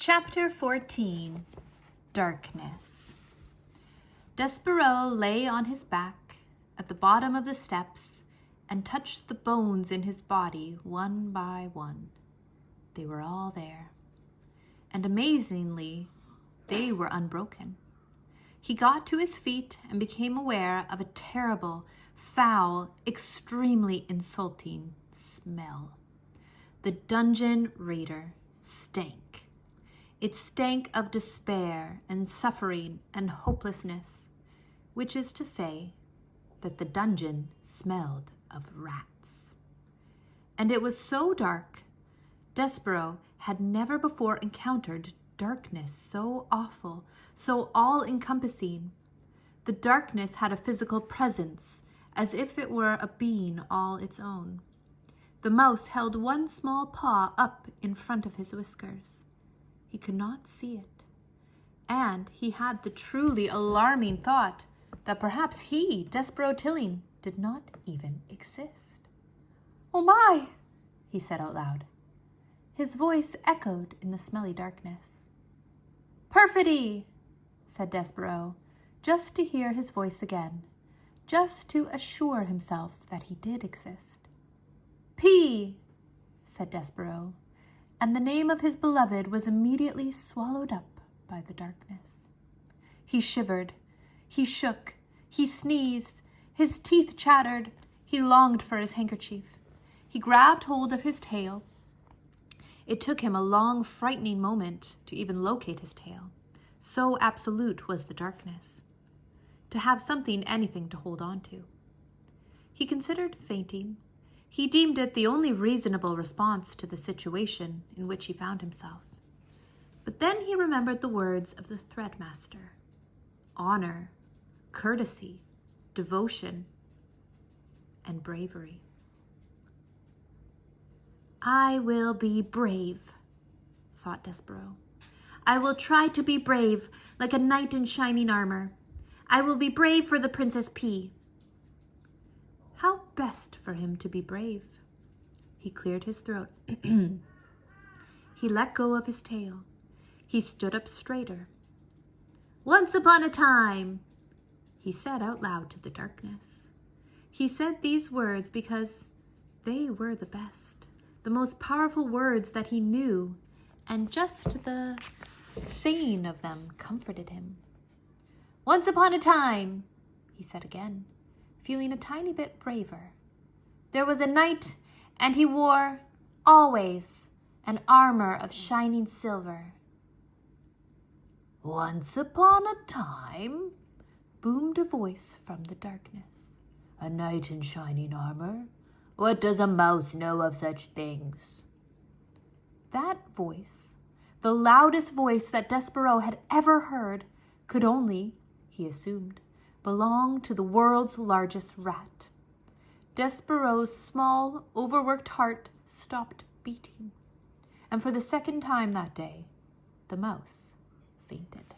Chapter 14, Darkness. Despereaux lay on his back at the bottom of the steps and touched the bones in his body one by one. They were all there, and amazingly, they were unbroken. He got to his feet and became aware of a terrible, foul, extremely insulting smell. The dungeon raider stank. It stank of despair and suffering and hopelessness, which is to say that the dungeon smelled of rats. And it was so dark, Despereaux had never before encountered darkness so awful, so all-encompassing. The darkness had a physical presence, as if it were a being all its own. The mouse held one small paw up in front of his whiskers. He could not see it, and he had the truly alarming thought that perhaps he, Despereaux Tilling, did not even exist. "Oh my!" he said out loud. His voice echoed in the smelly darkness. "Perfidy!" said Despereaux, just to hear his voice again, just to assure himself that he did exist. "P!" said Despereaux, and the name of his beloved was immediately swallowed up by the darkness. He shivered, he shook, he sneezed, his teeth chattered, he longed for his handkerchief. He grabbed hold of his tail. It took him a long, frightening moment to even locate his tail. So absolute was the darkness. To have something, anything to hold on to. He considered fainting. He deemed it the only reasonable response to the situation in which he found himself. But then he remembered the words of the threadmaster. Honor, courtesy, devotion, and bravery. "I will be brave," thought Despereaux. "I will try to be brave, like a knight in shining armor. I will be brave for the Princess P." How best for him to be brave? He cleared his throat. He let go of his tail. He stood up straighter. "Once upon a time," he said out loud to the darkness. He said these words because they were the best, the most powerful words that he knew, and just the saying of them comforted him. "Once upon a time," he said again, feeling a tiny bit braver, "there was a knight, and he wore, always, an armor of shining silver." "Once upon a time," boomed a voice from the darkness. "A knight in shining armor? What does a mouse know of such things?" That voice, the loudest voice that Despereaux had ever heard, could only, he assumed, belong to the world's largest rat. Despereaux's small, overworked heart stopped beating, and for the second time that day, the mouse fainted.